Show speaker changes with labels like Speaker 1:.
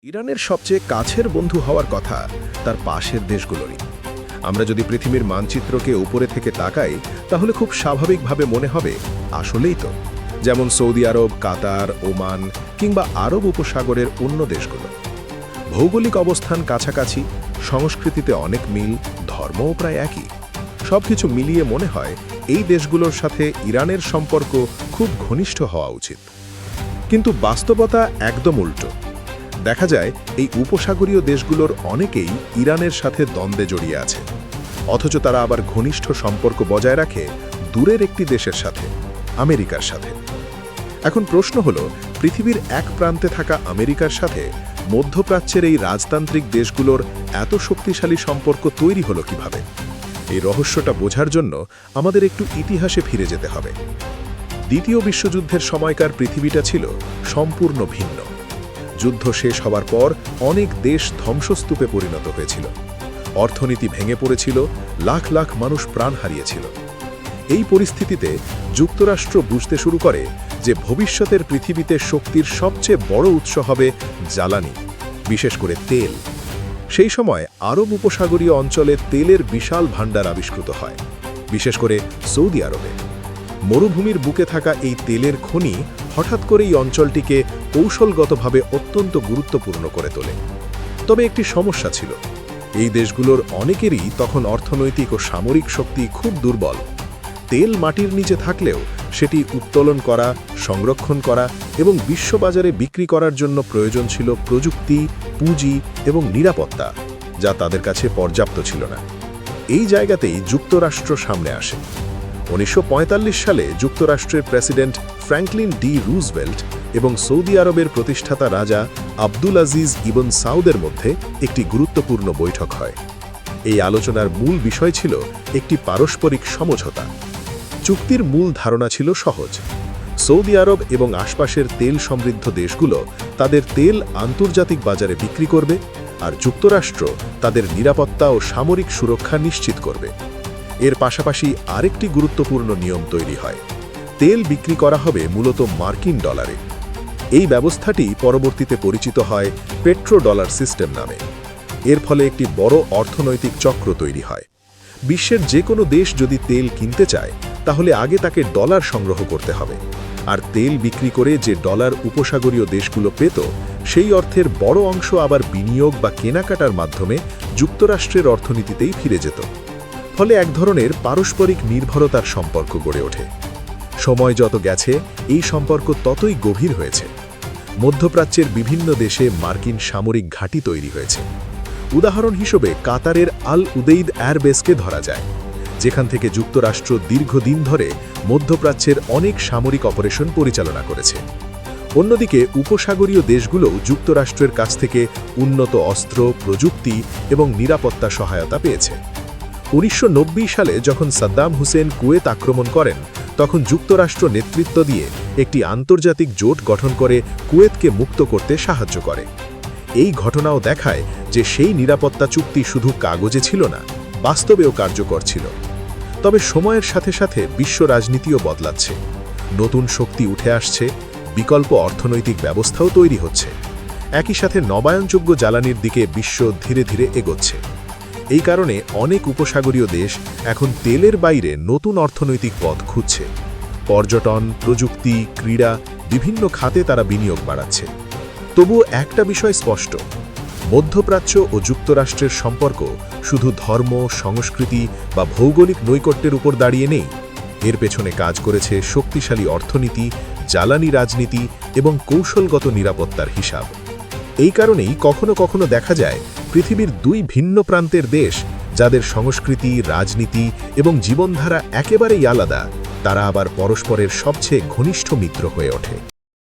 Speaker 1: ইরানের সবচেয়ে কাছের বন্ধু হওয়ার কথা তার পাশের দেশগুলোরই। আমরা যদি পৃথিবীর মানচিত্রকে উপরে থেকে তাকাই তাহলে খুব স্বাভাবিকভাবে মনে হবে আসলেই তো, যেমন সৌদি আরব, কাতার, ওমান কিংবা আরব উপসাগরের অন্য দেশগুলো। ভৌগোলিক অবস্থান কাছাকাছি, সংস্কৃতিতে অনেক মিল, ধর্মও প্রায় একই। সবকিছু মিলিয়ে মনে হয় এই দেশগুলোর সাথে ইরানের সম্পর্ক খুব ঘনিষ্ঠ হওয়া উচিত। কিন্তু বাস্তবতা একদম উল্টো। দেখা যায় এই উপসাগরীয় দেশগুলোর অনেকেই ইরানের সাথে দ্বন্দ্বে জড়িয়ে আছে, অথচ তারা আবার ঘনিষ্ঠ সম্পর্ক বজায় রাখে দূরের একটি দেশের সাথে, আমেরিকার সাথে। এখন প্রশ্ন হলো, পৃথিবীর এক প্রান্তে থাকা আমেরিকার সাথে মধ্যপ্রাচ্যের এই রাজতান্ত্রিক দেশগুলোর এত শক্তিশালী সম্পর্ক তৈরি হলো কিভাবে? এই রহস্যটা বোঝার জন্য আমাদের একটু ইতিহাসে ফিরে যেতে হবে। দ্বিতীয় বিশ্বযুদ্ধের সময়কার পৃথিবীটা ছিল সম্পূর্ণ ভিন্ন। যুদ্ধ শেষ হওয়ার পর অনেক দেশ ধ্বংসস্তূপে পরিণত হয়েছিল, অর্থনীতি ভেঙে পড়েছিল, লাখ লাখ মানুষ প্রাণ হারিয়েছিল। এই পরিস্থিতিতে যুক্তরাষ্ট্র বুঝতে শুরু করে যে ভবিষ্যতের পৃথিবীতে শক্তির সবচেয়ে বড় উৎস হবে জ্বালানি, বিশেষ করে তেল। সেই সময় আরব উপসাগরীয় অঞ্চলে তেলের বিশাল ভাণ্ডার আবিষ্কৃত হয়, বিশেষ করে সৌদি আরবে। মরুভূমির বুকে থাকা এই তেলের খনি হঠাৎ করে এই অঞ্চলটিকে কৌশলগতভাবে অত্যন্ত গুরুত্বপূর্ণ করে তোলে। তবে একটি সমস্যা ছিল, এই দেশগুলোর অনেকেরই তখন অর্থনৈতিক ও সামরিক শক্তি খুব দুর্বল। তেল মাটির নিচে থাকলেও সেটি উত্তোলন করা, সংরক্ষণ করা এবং বিশ্ববাজারে বিক্রি করার জন্য প্রয়োজন ছিল প্রযুক্তি, পুঁজি এবং নিরাপত্তা, যা তাদের কাছে পর্যাপ্ত ছিল না। এই জায়গাতেই যুক্তরাষ্ট্র সামনে আসে। 1945 সালে যুক্তরাষ্ট্রের প্রেসিডেন্ট ফ্র্যাঙ্কলিন ডি রুজভেল্ট এবং সৌদি আরবের প্রতিষ্ঠাতা রাজা আব্দুল আজিজ ইবন সাউদের মধ্যে একটি গুরুত্বপূর্ণ বৈঠক হয়। এই আলোচনার মূল বিষয় ছিল একটি পারস্পরিক সমঝোতা। চুক্তির মূল ধারণা ছিল সহজ: সৌদি আরব এবং আশপাশের তেল সমৃদ্ধ দেশগুলো তাদের তেল আন্তর্জাতিক বাজারে বিক্রি করবে, আর যুক্তরাষ্ট্র তাদের নিরাপত্তা ও সামরিক সুরক্ষা নিশ্চিত করবে। এর পাশাপাশি আরেকটি গুরুত্বপূর্ণ নিয়ম তৈরি হয়: তেল বিক্রি করা হবে মূলত মার্কিন ডলারে। এই ব্যবস্থাটি পরবর্তীতে পরিচিত হয় পেট্রো ডলার সিস্টেম নামে। এর ফলে একটি বড় অর্থনৈতিক চক্র তৈরি হয়। বিশ্বের যে কোনো দেশ যদি তেল কিনতে চায় তাহলে আগে তাকে ডলার সংগ্রহ করতে হবে, আর তেল বিক্রি করে যে ডলার উপসাগরীয় দেশগুলো পেত সেই অর্থের বড় অংশ আবার বিনিয়োগ বা কেনাকাটার মাধ্যমে যুক্তরাষ্ট্রের অর্থনীতিতেই ফিরে যেত। ফলে এক ধরনের পারস্পরিক নির্ভরতার সম্পর্ক গড়ে ওঠে। সময় যত গেছে এই সম্পর্ক ততই গভীর হয়েছে। মধ্যপ্রাচ্যের বিভিন্ন দেশে মার্কিন সামরিক ঘাঁটি তৈরি হয়েছে। উদাহরণ হিসেবে কাতারের আল উদেইদ এয়ারবেসকে ধরা যায়, যেখান থেকে যুক্তরাষ্ট্র দীর্ঘদিন ধরে মধ্যপ্রাচ্যের অনেক সামরিক অপারেশন পরিচালনা করেছে। অন্যদিকে উপসাগরীয় দেশগুলোও যুক্তরাষ্ট্রের কাছ থেকে উন্নত অস্ত্র, প্রযুক্তি এবং নিরাপত্তা সহায়তা পেয়েছে। 1990 সালে যখন সাদ্দাম হুসেন কুয়েত আক্রমণ করেন, তখন যুক্তরাষ্ট্র নেতৃত্ব দিয়ে একটি আন্তর্জাতিক জোট গঠন করে কুয়েতকে মুক্ত করতে সাহায্য করে। এই ঘটনাও দেখায় যে সেই নিরাপত্তা চুক্তি শুধু কাগজে ছিল না, বাস্তবেও কার্যকর ছিল। তবে সময়ের সাথে সাথে বিশ্ব রাজনীতিও বদলাচ্ছে, নতুন শক্তি উঠে আসছে, বিকল্প অর্থনৈতিক ব্যবস্থাও তৈরি হচ্ছে। একই সাথে নবায়নযোগ্য জ্বালানির দিকে বিশ্ব ধীরে ধীরে এগোচ্ছে। এই কারণে অনেক উপসাগরীয় দেশ এখন তেলের বাইরে নতুন অর্থনৈতিক পথ খুঁজছে। পর্যটন, প্রযুক্তি, ক্রীড়া, বিভিন্ন খাতে তারা বিনিয়োগ বাড়াচ্ছে। তবুও একটা বিষয় স্পষ্ট: মধ্যপ্রাচ্য ও যুক্তরাষ্ট্রের সম্পর্ক শুধু ধর্ম, সংস্কৃতি বা ভৌগোলিক নৈকট্যের উপর দাঁড়িয়ে নেই। এর পেছনে কাজ করেছে শক্তিশালী অর্থনীতি, জ্বালানি রাজনীতি এবং কৌশলগত নিরাপত্তার হিসাব। এই কারণেই কখনো কখনো দেখা যায় পৃথিবীর দুই ভিন্ন প্রান্তের দেশ, যাদের সংস্কৃতি, রাজনীতি এবং জীবনধারা একেবারেই আলাদা, তারা আবার পরস্পরের সবচেয়ে ঘনিষ্ঠ মিত্র হয়ে ওঠে।